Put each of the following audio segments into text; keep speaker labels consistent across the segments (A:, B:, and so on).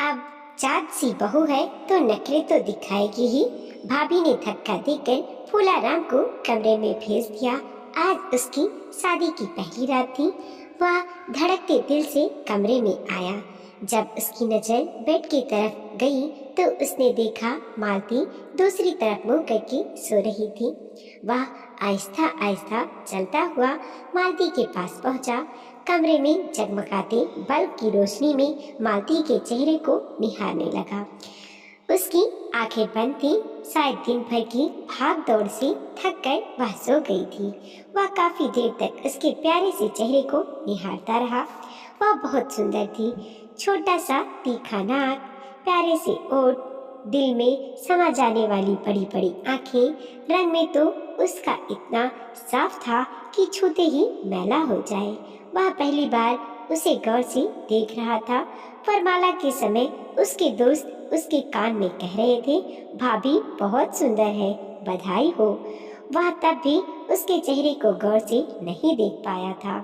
A: अब चाँद सी बहू है तो नखरे तो दिखाएगी ही। भाभी ने धक्का देकर फूलाराम को कमरे में भेज दिया। आज उसकी शादी की पहली रात थी। वह धड़कते दिल से कमरे में आया। जब उसकी नजर बेड की तरफ गई तो उसने देखा मालती दूसरी तरफ मुंह करके सो रही थी। वह आहिस्ता आहिस्ता चलता हुआ मालती के पास पहुंचा। कमरे में जगमगाते बल्ब की रोशनी में मालती के चेहरे को निहारने लगा। उसकी आंखें बंद थी। शायद दिन भर की भाग दौड़ से थक कर वह सो गई थी। वह काफी देर तक उसके प्यारे से चेहरे को निहारता रहा। वह बहुत सुंदर थी। छोटा सा तीखा नाक, प्यारे से ओठ, दिल में समा जाने वाली बड़ी बड़ी आंखें। रंग में तो उसका इतना साफ था कि छूते ही मैला हो जाए। वह पहली बार उसे गौर से देख रहा था। वरमाला के समय उसके दोस्त उसके कान में कह रहे थे, भाभी बहुत सुंदर है, बधाई हो। वह तब भी उसके चेहरे को गौर से नहीं देख पाया था।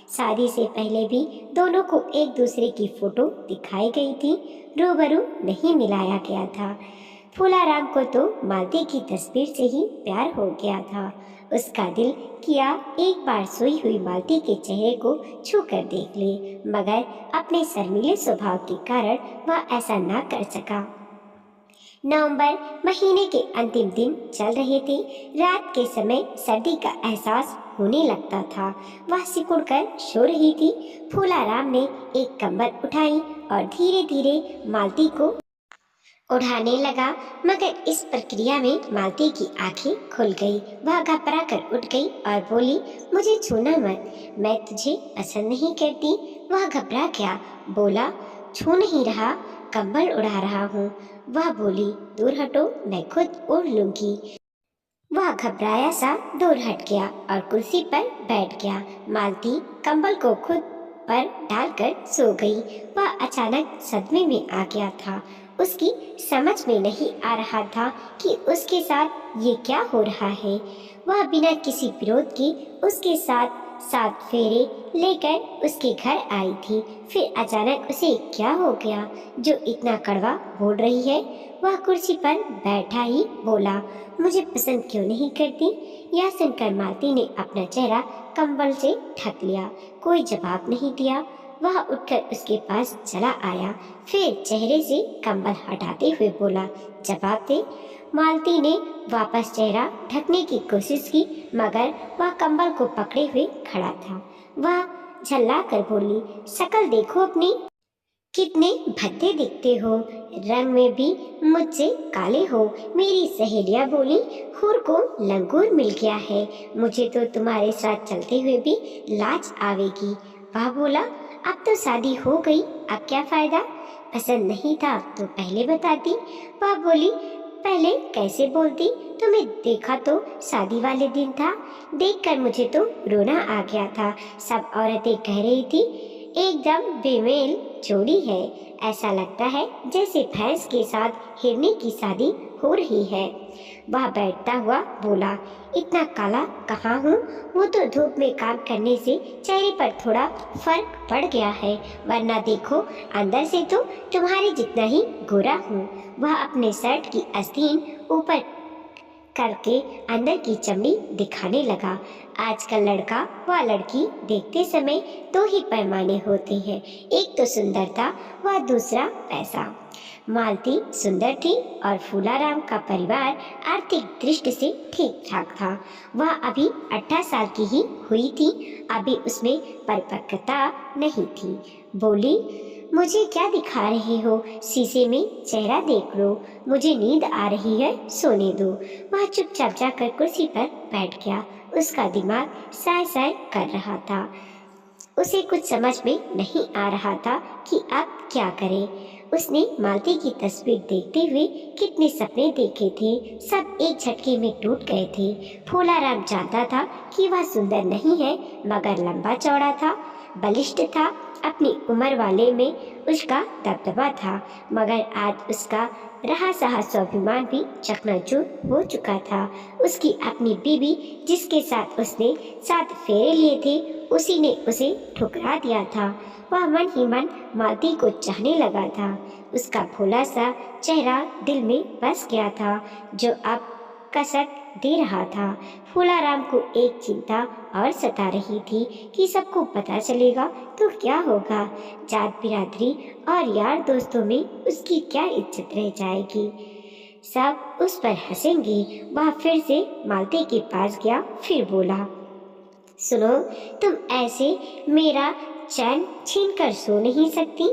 A: शादी से पहले भी दोनों को एक दूसरे की फोटो दिखाई गई थी, रूबरू नहीं मिलाया गया था। फूलाराम को तो मालती की तस्वीर से ही प्यार हो गया था। उसका दिल किया एक बार सोई हुई मालती के चेहरे को छू कर देख ले, मगर अपने शर्मीले स्वभाव के कारण वह ऐसा ना कर सका। नवंबर महीने के अंतिम दिन चल रहे थे। रात के समय सर्दी का एहसास होने लगता था। वह सिकुड़ कर सो रही थी। फूलाराम ने एक कंबल उठाई और धीरे धीरे मालती को उठाने लगा, मगर इस प्रक्रिया में मालती की आंखें खुल गई। वह घबरा कर उठ गई और बोली, मुझे छूना मत, मैं तुझे पसंद नहीं करती। वह घबरा गया, बोला, छू नहीं रहा, कंबल उड़ा रहा हूँ। वह बोली, दूर हटो, मैं खुद उड़ लूंगी। वह घबराया सा दूर हट गया और कुर्सी पर बैठ गया। मालती कंबल को खुद पर डालकर सो गई। वह अचानक सदमे में आ गया था। उसकी समझ में नहीं आ रहा था कि उसके साथ ये क्या हो रहा है। वह बिना किसी विरोध के उसके साथ 7 फेरे लेकर उसके घर आई थी। फिर अचानक उसे क्या हो गया जो इतना कड़वा बोल रही है। वह कुर्सी पर बैठा ही बोला, मुझे पसंद क्यों नहीं करती। यह सुनकर मालती ने अपना चेहरा कंबल से ढक लिया। कोई जवाब नहीं दिया। वह उठकर उसके पास चला आया, फिर चेहरे से कंबल हटाते हुए बोला, जवाब दे। मालती ने वापस चेहरा ढकने की कोशिश की, मगर वह कंबल को पकड़े हुए खड़ा था। वह झल्ला कर बोली, शक्ल देखो अपनी, कितने भद्दे दिखते हो, रंग में भी मुझसे काले हो। मेरी सहेलियां बोली, हुर को लंगूर मिल गया है, मुझे तो तुम्हारे साथ चलते हुए भी लाज आवेगी। वह बोला, अब तो शादी हो गई, अब क्या फायदा, पसंद नहीं था तो पहले बताती। वह बोली, पहले कैसे बोलती, तुम्हें देखा तो शादी वाले दिन था, देखकर मुझे तो रोना आ गया था। सब औरतें कह रही थी, एकदम बेमेल जोड़ी है, ऐसा लगता है जैसे भैंस के साथ हिरनी की शादी हो रही है। वह बैठता हुआ बोला, इतना काला कहाँ हूँ, वो तो धूप में काम करने से चेहरे पर थोड़ा फर्क पड़ गया है, वरना देखो अंदर से तो तुम्हारे जितना ही गोरा हूँ। वह अपने शर्ट की आस्तीन ऊपर करके अंदर की चमड़ी दिखाने लगा। आजकल लड़का व लड़की देखते समय 2 ही पैमाने होते हैं, एक तो सुंदरता व दूसरा पैसा। मालती सुंदर थी और फूलाराम का परिवार आर्थिक दृष्टि से ठीक ठाक था। वह अभी 18 साल की ही हुई थी, अभी उसमें परिपक्वता नहीं थी। बोली, मुझे क्या दिखा रहे हो, शीशे में चेहरा देख लो, मुझे नींद आ रही है, सोने दो। वह चुपचाप जाकर कुर्सी पर बैठ गया। उसका दिमाग साय साय कर रहा था। उसे कुछ समझ में नहीं आ रहा था कि अब क्या करे। उसने मालती की तस्वीर देखते हुए कितने सपने देखे थे, सब एक झटके में टूट गए थे। फूलाराम जानता था कि वह सुंदर नहीं है, मगर लंबा चौड़ा था, बलिष्ठ था, अपनी उम्र वाले में उसका दबदबा था, मगर आज उसका रहा सहा स्वाभिमान भी चकनाचूर हो चुका था। उसकी अपनी बीवी, जिसके साथ उसने 7 फेरे लिए थे, उसी ने उसे ठुकरा दिया था। वह मन ही मन मालती को चाहने लगा था। उसका भोला सा चेहरा दिल में बस गया था, जो अब कसक दे रहा था। फूलाराम को एक चिंता और सता रही थी कि सबको पता चलेगा तो क्या होगा। जात बिरादरी और यार दोस्तों में उसकी क्या इज्जत रह जाएगी। सब उस पर हंसेंगे। वह फिर से मालती के पास गया, फिर बोला, सुनो, तुम ऐसे मेरा चैन छीन कर सो नहीं सकती।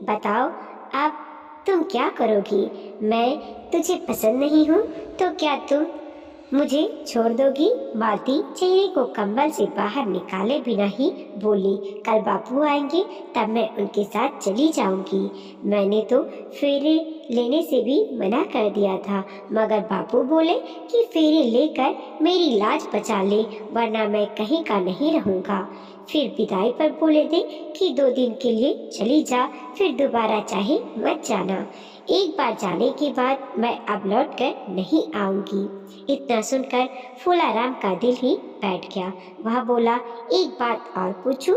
A: बताओ अब तुम क्या करोगी? मैं तुझे पसंद नहीं हूँ तो क्या तुम मुझे छोड़ दोगी? मालती चेहरे को कंबल से बाहर निकाले बिना ही बोली, कल बापू आएंगे तब मैं उनके साथ चली जाऊंगी। मैंने तो फेरे लेने से भी मना कर दिया था, मगर बापू बोले कि फेरे लेकर मेरी लाज बचा ले, वरना मैं कहीं का नहीं रहूंगा। फिर विदाई पर बोले थे कि 2 दिन के लिए चली जा, फिर दोबारा चाहे मत जाना। एक बार जाने के बाद मैं अब लौट कर नहीं आऊंगी। इतना सुनकर फूलाराम का दिल ही बैठ गया। वह बोला, एक बात और पूछूं?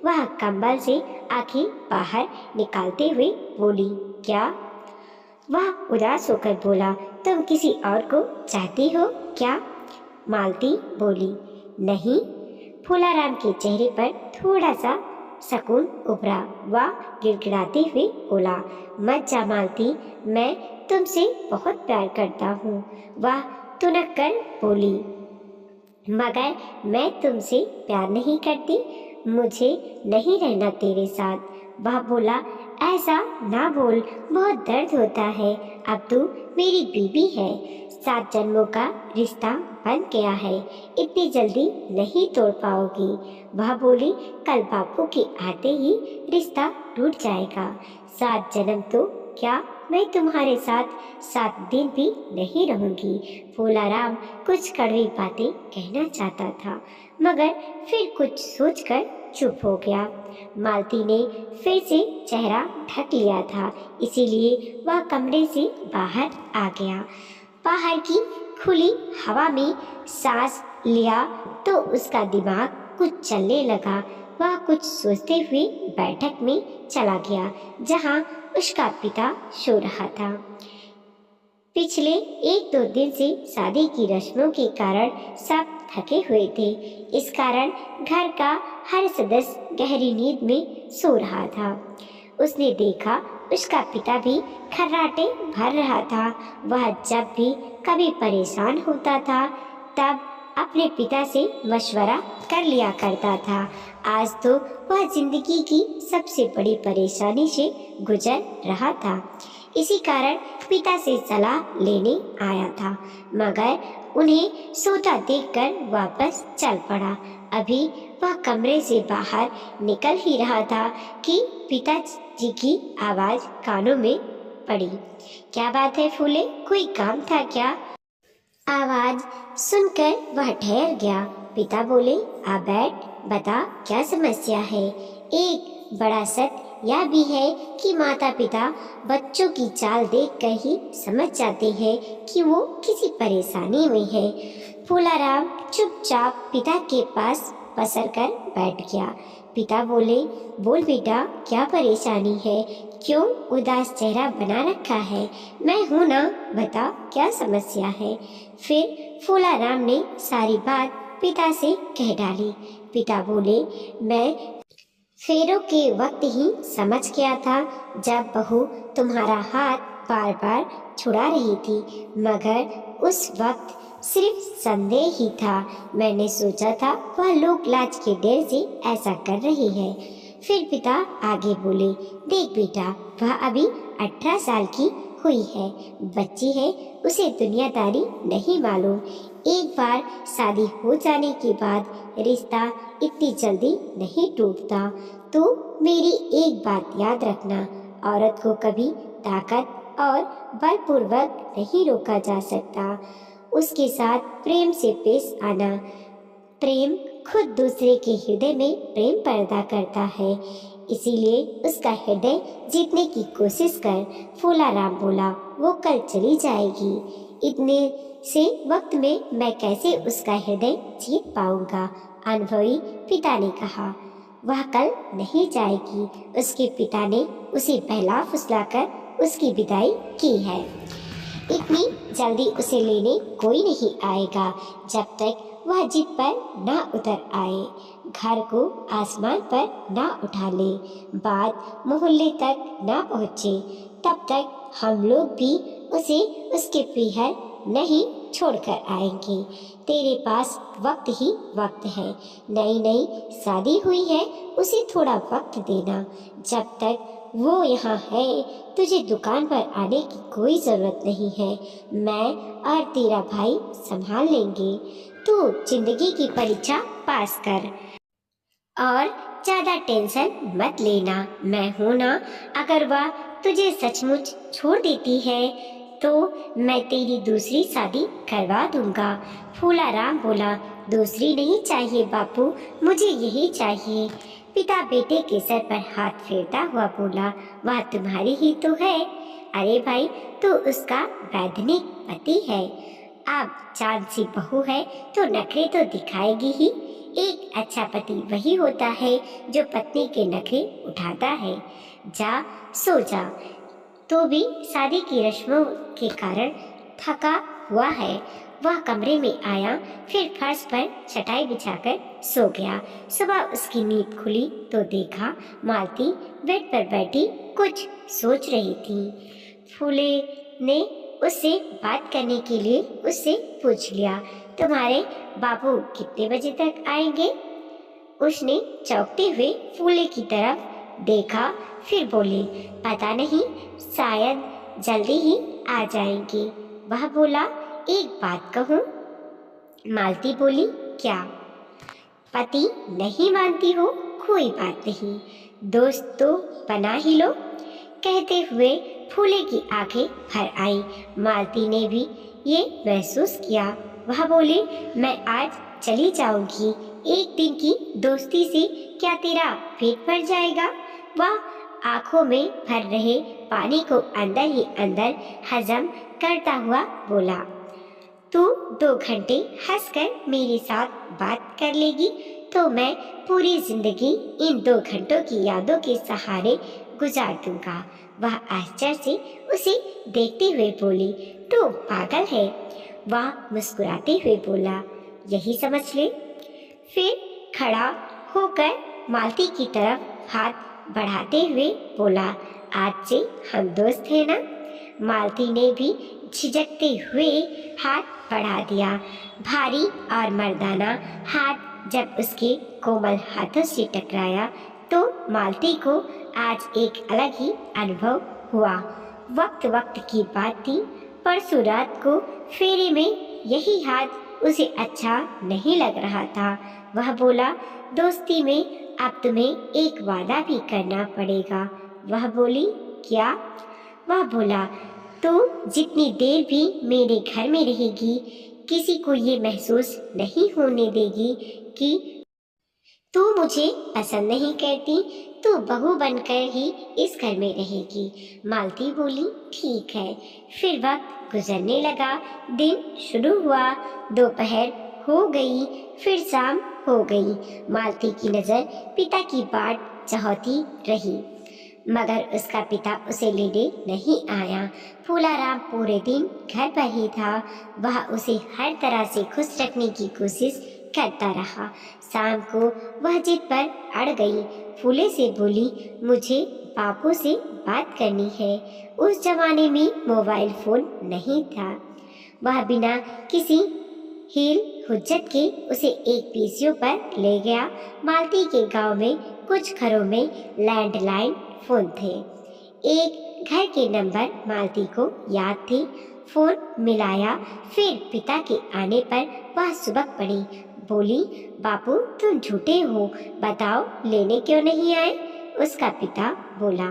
A: वह कंबल से आंखें बाहर निकालते हुए बोली, क्या? वह उदास होकर बोला, तुम किसी और को चाहती हो क्या? मालती बोली, नहीं। फूलाराम के चेहरे पर थोड़ा सा सकून उभरा। वह गिड़गिड़ाते हुए बोला, मत जा मालती, मैं तुमसे बहुत प्यार करता हूँ। वह तुनक कर बोली, मगर मैं तुमसे प्यार नहीं करती, मुझे नहीं रहना तेरे साथ। वह बोला, ऐसा ना बोल, बहुत दर्द होता है। अब तू मेरी बीवी है, 7 जन्मों का रिश्ता बन गया है, इतनी जल्दी नहीं तोड़ पाओगी। वह बोली, कल बापू के आते ही रिश्ता टूट जाएगा। 7 जन्म तो क्या, मैं तुम्हारे साथ 7 दिन भी नहीं रहूंगी। फूलाराम कुछ कड़वी बातें कहना चाहता था, मगर फिर कुछ सोचकर चुप हो गया। मालती ने फिर से चेहरा ढक लिया था, इसीलिए वह कमरे से बाहर आ गया। बाहर की खुली हवा में सांस लिया तो उसका दिमाग कुछ चलने लगा। वह कुछ सोचते हुए बैठक में चला गया, जहां उसका पिता सो रहा था। पिछले 1-2 दिन से शादी की रस्मों के कारण सब थके हुए थे। इस कारण घर का हर सदस्य गहरी नींद में सो रहा था। उसने देखा उसका पिता भी खर्राटे भर रहा था। वह जब भी कभी परेशान होता था तब अपने पिता से मशवरा कर लिया करता था। आज तो वह जिंदगी की सबसे बड़ी परेशानी से गुजर रहा था। इसी कारण पिता से सलाह लेने आया था, मगर उन्हें सोता देखकर वापस चल पड़ा। अभी वह कमरे से बाहर निकल ही रहा था कि पिताजी की आवाज कानों में पड़ी। क्या बात है फूले, कोई काम था क्या? आवाज सुनकर वह ठहर गया। पिता बोले, आ बैठ, बता क्या समस्या है। एक बड़ा सच यह भी है कि माता पिता बच्चों की चाल देखकर ही समझ जाते हैं कि वो किसी परेशानी में है। फूलाराम चुपचाप पिता के पास पसर कर बैठ गया। पिता बोले, बोल बेटा, क्या परेशानी है? क्यों उदास चेहरा बना रखा है? मैं हूं ना, बता क्या समस्या है। फिर फूलाराम ने सारी बात पिता से कह डाली। पिता बोले, मैं फेरों के वक्त ही समझ गया था, जब बहू तुम्हारा हाथ बार बार छुड़ा रही थी, मगर उस वक्त सिर्फ संदेह ही था। मैंने सोचा था वह लोक लाज के डर से ऐसा कर रही है। फिर पिता आगे बोले, देख बेटा, वह अभी 18 साल की हुई है, बच्ची है, उसे दुनियादारी नहीं मालूम। एक बार शादी हो जाने के बाद रिश्ता इतनी जल्दी नहीं टूटता। तो मेरी एक बात याद रखना, औरत को कभी ताकत और बलपूर्वक नहीं रोका जा सकता। उसके साथ प्रेम से पेश आना। प्रेम खुद दूसरे के हृदय में प्रेम पैदा करता है, इसीलिए उसका हृदय जीतने की कोशिश कर। फूलाराम बोला, वो कल चली जाएगी, इतने से वक्त में मैं कैसे उसका हृदय जीत पाऊंगा? अनुभवी पिता ने कहा। वह कल नहीं जाएगी। उसके पिता ने उसे बहला फुसलाकर उसकी विदाई की है। इतनी जल्दी उसे लेने कोई नहीं आएगा जब तक वह जिद पर ना उतर आए, घर को आसमान पर ना उठा ले, बात मोहल्ले तक ना पहुँचे, तब तक हम लोग भी उसे उसके पीहर नहीं छोड़कर आएंगे। तेरे पास वक्त ही वक्त है। नई नई शादी हुई है, उसे थोड़ा वक्त देना। जब तक वो यहाँ है तुझे दुकान पर आने की कोई ज़रूरत नहीं है। मैं और तेरा भाई संभाल लेंगे। तू जिंदगी की परीक्षा पास कर और ज़्यादा टेंशन मत लेना। मैं हूँ ना। अगर वह तुझे सचमुच छोड़ देती है तो मैं तेरी दूसरी शादी करवा दूंगा। फूलाराम बोला, दूसरी नहीं चाहिए बापू, मुझे यही चाहिए। पिता बेटे के सर पर हाथ फेरता हुआ बोला, वह तुम्हारी ही तो है। अरे भाई, तू उसका वैधानिक पति है। अब चांद सी बहू है तो नखरे तो दिखाएगी ही। एक अच्छा पति वही होता है जो पत्नी के नखरे उठाता है। जा सो जा। तो भी शादी की रस्मों के कारण थका हुआ है। वह कमरे में आया, फिर फर्श पर चटाई बिछाकर सो गया। सुबह उसकी नींद खुली तो देखा मालती बेड पर बैठी कुछ सोच रही थी। फूले ने उससे बात करने के लिए उससे पूछ लिया, तुम्हारे बाबू कितने बजे तक आएंगे? उसने चौंकते हुए फूले की तरफ देखा, फिर बोली, पता नहीं, शायद जल्दी ही आ जाएंगे। वह बोला, एक बात कहूँ? मालती बोली, क्या? पति नहीं मानती हो? कोई बात नहीं, दोस्त तो बना ही लो। कहते हुए फूले की आंखें भर आई। मालती ने भी ये महसूस किया। वह बोली, मैं आज चली जाऊंगी। एक दिन की दोस्ती से क्या तेरा पेट भर जाएगा? वह आंखों में भर रहे पानी को अंदर ही अंदर हजम करता हुआ बोला, तू 2 घंटे हंसकर मेरे साथ बात कर लेगी तो मैं पूरी जिंदगी इन 2 घंटों की यादों के सहारे गुजार दूंगा। वह आश्चर्य से उसे देखते हुए बोली, तू पागल है? वह मुस्कुराते हुए बोला, यही समझ ले। फिर खड़ा होकर मालती की तरफ हाथ बढ़ाते हुए बोला, आज से हम दोस्त हैं ना? मालती ने भी झिझकते हुए हाथ बढ़ा दिया। भारी और मर्दाना हाथ जब उसके कोमल हाथों से टकराया तो मालती को आज एक अलग ही अनुभव हुआ। वक्त वक्त की बात थी, परसों रात को फेरे में यही हाथ उसे अच्छा नहीं लग रहा था। वह बोला, दोस्ती में अब तुम्हें एक वादा भी करना पड़ेगा। वह बोली, क्या? वह बोला, तो जितनी देर भी मेरे घर में रहेगी किसी को ये महसूस नहीं होने देगी कि तू मुझे पसंद नहीं करती, तू बहू बनकर ही इस घर में रहेगी। मालती बोली, ठीक है। फिर वक्त गुजरने लगा। दिन शुरू हुआ, दोपहर हो गई, फिर शाम हो गई। मालती की नज़र पिता की बाट चाहती रही, मगर उसका पिता उसे लेने नहीं आया। फूलाराम पूरे दिन घर पर ही था। वह उसे हर तरह से खुश रखने की कोशिश करता रहा। शाम को वह जिद पर अड़ गई। फूले से बोली, मुझे बापू से बात करनी है। उस जमाने में मोबाइल फोन नहीं था। वह बिना किसी हील हुज्जत के उसे एक पीसीओ पर ले गया। मालती के गांव में कुछ घरों में लैंडलाइन फोन थे। एक घर के नंबर मालती को याद थे। फोन मिलाया, फिर पिता के आने पर वह सुबक पड़ी। बोली, बापू तुम झूठे हो, बताओ लेने क्यों नहीं आए? उसका पिता बोला,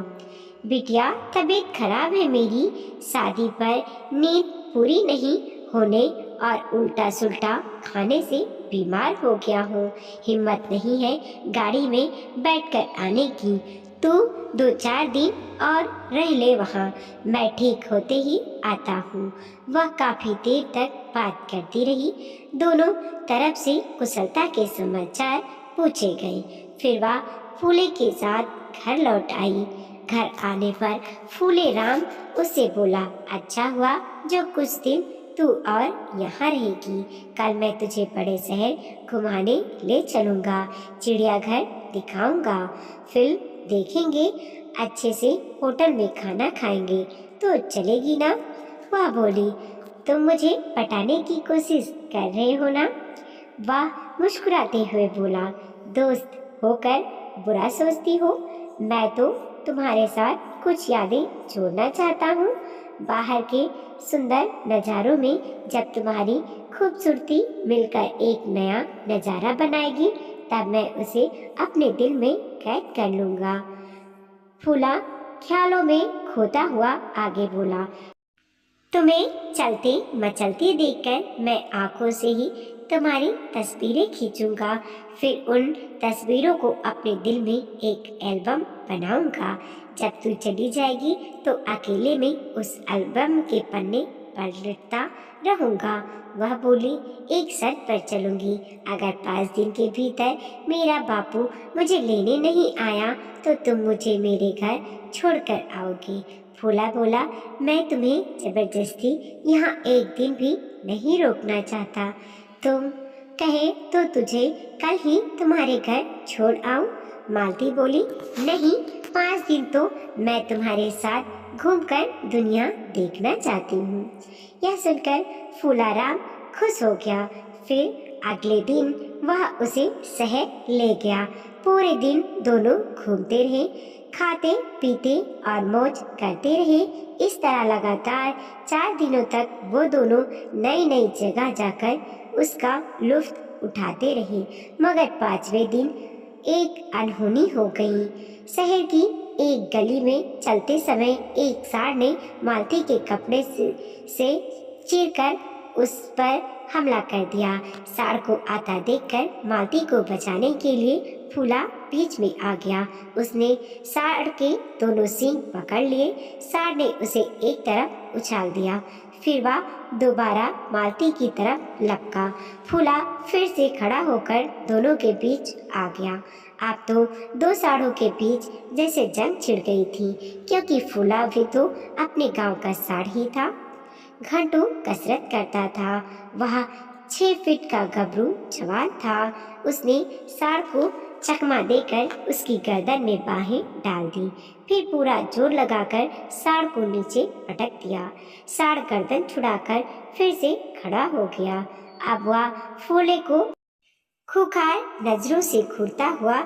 A: बिटिया तबीयत खराब है मेरी, शादी पर नींद पूरी नहीं होने और उल्टा सुल्टा खाने से बीमार हो गया हूँ। हिम्मत नहीं है गाड़ी में बैठकर आने की। तू 2-4 दिन और रह ले वहाँ, मैं ठीक होते ही आता हूँ। वह काफ़ी देर तक बात करती रही। दोनों तरफ से कुशलता के समाचार पूछे गए। फिर वह फूले के साथ घर लौट आई। घर आने पर फूले राम उससे बोला, अच्छा हुआ जो कुछ दिन तू और यहाँ रहेगी। कल मैं तुझे बड़े शहर घुमाने ले चलूँगा, चिड़ियाघर दिखाऊंगा, फिल्म देखेंगे, अच्छे से होटल में खाना खाएंगे। तो चलेगी ना? वह बोली, तुम मुझे पटाने की कोशिश कर रहे हो ना? वह मुस्कुराते हुए बोला, दोस्त होकर बुरा सोचती हो? मैं तो तुम्हारे साथ कुछ यादें जोड़ना चाहता हूँ। बाहर के सुंदर नज़ारों में जब तुम्हारी खूबसूरती मिलकर एक नया नज़ारा बनाएगी, तब मैं उसे अपने दिल में कैद कर लूँगा। फूला ख्यालों में खोता हुआ आगे बोला, तुम्हें चलते मचलते देखकर मैं आंखों से ही तुम्हारी तस्वीरें खींचूंगा, फिर उन तस्वीरों को अपने दिल में एक एल्बम बनाऊंगा। जब तू चली जाएगी तो अकेले में उस एल्बम के पन्ने पलटता रहूंगा। वह बोली, एक शर्त पर चलूंगी, अगर 5 दिन के भीतर मेरा बापू मुझे लेने नहीं आया तो तुम मुझे मेरे घर छोड़कर आओगी। फूला बोला, मैं तुम्हें जबरदस्ती यहाँ एक दिन भी नहीं रोकना चाहता। तुम कहे तो तुझे कल ही तुम्हारे घर छोड़ आऊं? मालती बोली, नहीं, 5 दिन तो मैं तुम्हारे साथ घूमकर दुनिया देखना चाहती हूँ। यह सुनकर फूलाराम खुश हो गया। फिर अगले दिन वह उसे शहर ले गया। पूरे दिन दोनों घूमते रहे, खाते पीते और मौज करते रहे। इस तरह लगातार 4 दिनों तक वो दोनों नई नई जगह जाकर उसका लुत्फ उठाते रहे। मगर 5वें दिन एक अनहोनी हो गई। शहर की एक गली में चलते समय एक सांड ने मालती के कपड़े से चीरकर उस पर हमला कर दिया। सांड को आता देखकर मालती को बचाने के लिए फूला बीच में आ गया। उसने सांड के दोनों सींग पकड़ लिए। सांड ने उसे एक तरफ उछाल दिया, फिर वह दोबारा मालती की तरफ लपका। फूला फिर से खड़ा होकर दोनों के बीच आ गया। अब तो 2 सांडों के बीच जैसे जंग छिड़ गई थी, क्योंकि फूला भी तो अपने गांव का सांड ही था। घंटों कसरत करता था। वह 6 फीट का गबरू जवान था। उसने सांड को चकमा देकर उसकी गर्दन में बाहें डाल दी, फिर पूरा जोर लगाकर सांड को नीचे पटक दिया। सांड गर्दन छुड़ाकर फिर से खड़ा हो गया। अब वह फूले को खूंखार नजरों से घूरता हुआ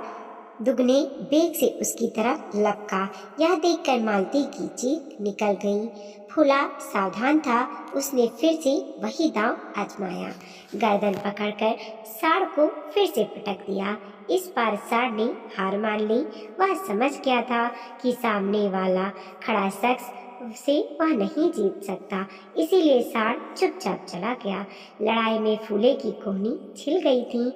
A: दुगने बेग से उसकी तरफ लपका। यह देखकर मालती की चीख निकल गई। फूला सावधान था। उसने फिर से वही दांव आजमाया। गर्दन पकड़कर सांड को फिर से पटक दिया। इस बार सांड ने हार मान ली। वह समझ गया था कि सामने वाला खड़ा शख्स से वह नहीं जीत सकता, इसीलिए सांड चुपचाप चला गया। लड़ाई में फूले की कोहनी छिल गई थी,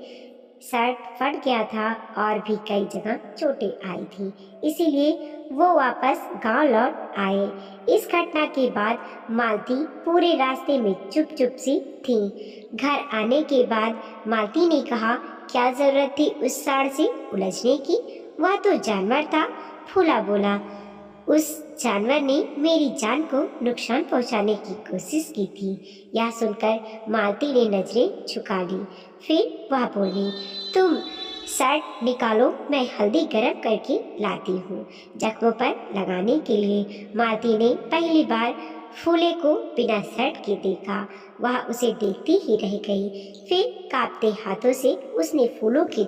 A: शर्ट फट गया था और भी कई जगह चोटें आई थी, इसीलिए वो वापस गांव लौट आए। इस घटना के बाद मालती पूरे रास्ते में चुप चुप सी थी। घर आने के बाद मालती ने कहा, क्या जरूरत थी उस सांड से उलझने की? वह तो जानवर था। फूला बोला, उस जानवर ने मेरी जान को नुकसान पहुंचाने की कोशिश की थी। यह सुनकर मालती ने नजरें झुका ली। फिर वह बोली, तुम शर्ट निकालो, मैं हल्दी गर्म करके लाती हूँ जख्मों पर लगाने के लिए। मालती ने पहली बार फूले को बिना शर्ट के देखा। वह उसे देखती ही रह गई। फिर कांपते हाथों से उसने फूलों के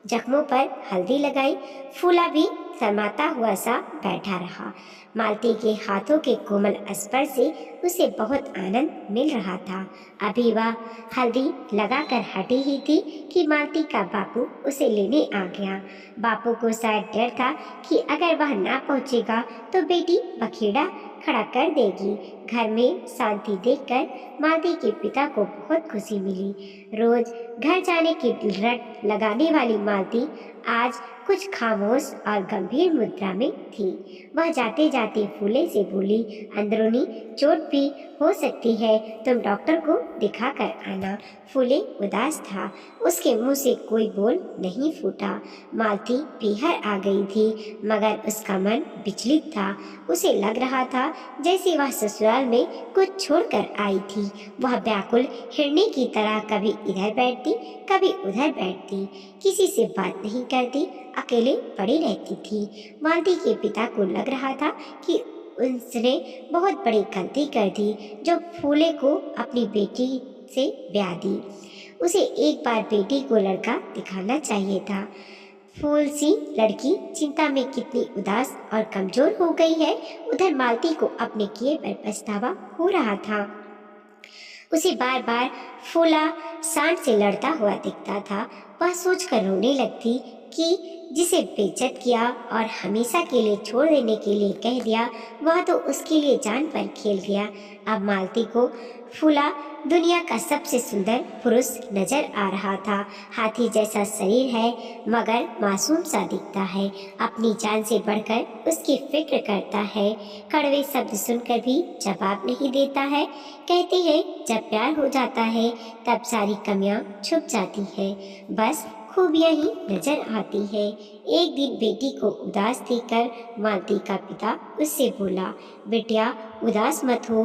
A: जख्मों पर हल्दी लगाई। फूला भी शर्माता हुआ सा बैठा रहा। मालती के हाथों के कोमल स्पर्श से उसे बहुत आनंद मिल रहा था। अभी वह हल्दी लगाकर हटी ही थी कि मालती का बापू उसे लेने आ गया। बापू को शायद डर था कि अगर वह ना पहुंचेगा तो बेटी बखेड़ा खड़ा कर देगी। घर में शांति देखकर मालती के पिता को बहुत खुशी मिली। रोज घर जाने की रट लगाने वाली मालती आज कुछ खामोश और गंभीर मुद्रा में थी। वह जाते जाते फूले से बोली, अंदरूनी चोट भी हो सकती है, तुम डॉक्टर को दिखा कर आना। फूले उदास था, उसके मुंह से कोई बोल नहीं फूटा। मालती पीहर आ गई थी, मगर उसका मन विचलित था। उसे लग रहा था जैसे वह ससुराल में कुछ छोड़कर आई थी। वह व्याकुल हिरनी की तरह कभी इधर बैठती, कभी उधर बैठती, किसी से बात नहीं करती, अकेले पड़ी रहती थी। मालती के पिता को लग रहा था कि उसने बहुत बड़ी गलती कर दी जो फूले को अपनी बेटी से ब्याह दी। उसे एक बार बेटी को लड़का दिखाना चाहिए था। फूल सी लड़की चिंता में कितनी उदास और कमजोर हो गई है। उधर मालती को अपने किए पर पछतावा हो रहा था। उसे बार बार फूला सांड से लड़ता हुआ दिखता था। वह सोचकर रोने लगती कि जिसे बेइज्जत किया और हमेशा के लिए छोड़ देने के लिए कह दिया, वह तो उसके लिए जान पर खेल गया। अब मालती को फूला दुनिया का सबसे सुंदर पुरुष नजर आ रहा था। हाथी जैसा शरीर है, मगर मासूम सा दिखता है। अपनी जान से बढ़कर उसकी फिक्र करता है। कड़वे शब्द सुनकर भी जवाब नहीं देता है। कहते हैं जब प्यार हो जाता है तब सारी कमियां छुप जाती है, बस खूबियां ही नजर आती है। एक दिन बेटी को उदास देखकर मालती का पिता उससे बोला, बेटिया उदास मत हो,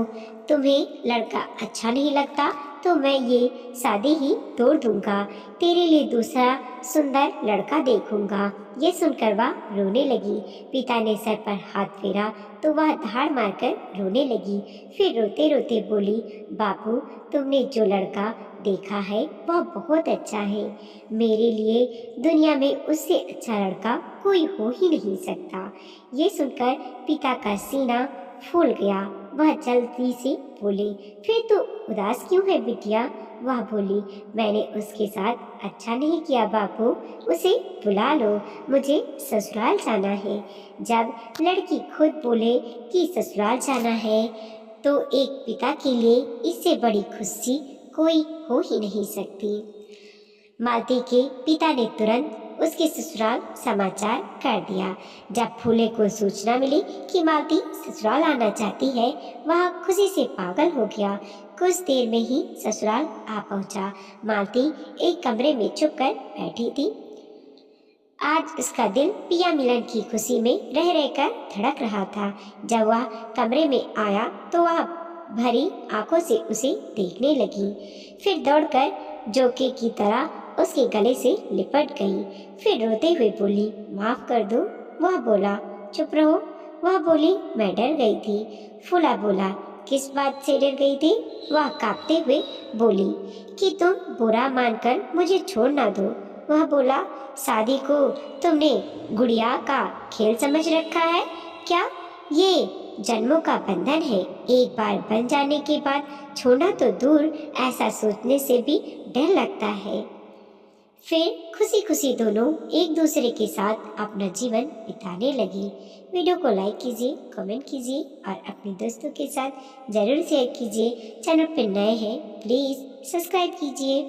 A: तुम्हें लड़का अच्छा नहीं लगता तो मैं ये शादी ही तोड़ दूंगा, तेरे लिए दूसरा सुंदर लड़का देखूंगा। ये सुनकर वह रोने लगी। पिता ने सर पर हाथ फेरा तो वह धाड़ मारकर रोने लगी। फिर रोते रोते बोली, बापू तुमने जो लड़का देखा है वह बहुत अच्छा है। मेरे लिए दुनिया में उससे अच्छा लड़का कोई हो ही नहीं सकता। ये सुनकर पिता का सीना फूल गया। वह जल्दी से बोली, फिर तू उदास क्यों है बिटिया? वह बोली, मैंने उसके साथ अच्छा नहीं किया बापू, उसे बुला लो, मुझे ससुराल जाना है। जब लड़की खुद बोले कि ससुराल जाना है तो एक पिता के लिए इससे बड़ी खुशी कोई हो ही नहीं सकती। मालती के पिता ने तुरंत उसके ससुराल समाचार कर दिया। जब फूले को सूचना मिली कि मालती ससुराल आना चाहती है, वह खुशी से पागल हो गया। कुछ देर में ही ससुराल आ पहुंचा। मालती एक कमरे में चुपकर बैठी थी। आज उसका दिल पिया मिलन की खुशी में रह रहकर धड़क रहा था। जब वह कमरे में आया तो वह भरी आंखों से उसे देखने लगी, फिर दौड़कर जोके की तरह उसके गले से लिपट गई। फिर रोते हुए बोली, माफ कर दो। वह बोला, चुप रहो। वह बोली, मैं डर गई थी। फूला बोला, किस बात से डर गई थी? वह कांपते हुए बोली कि तुम बुरा मानकर मुझे छोड़ ना दो। वह बोला, शादी को तुमने गुड़िया का खेल समझ रखा है क्या? ये जन्मों का बंधन है, एक बार बन जाने के बाद छोड़ना तो दूर, ऐसा सोचने से भी डर लगता है। फिर खुशी खुशी दोनों एक दूसरे के साथ अपना जीवन बिताने लगी। वीडियो को लाइक कीजिए, कमेंट कीजिए और अपने दोस्तों के साथ जरूर शेयर कीजिए। चैनल पर नए हैं प्लीज़ सब्सक्राइब कीजिए।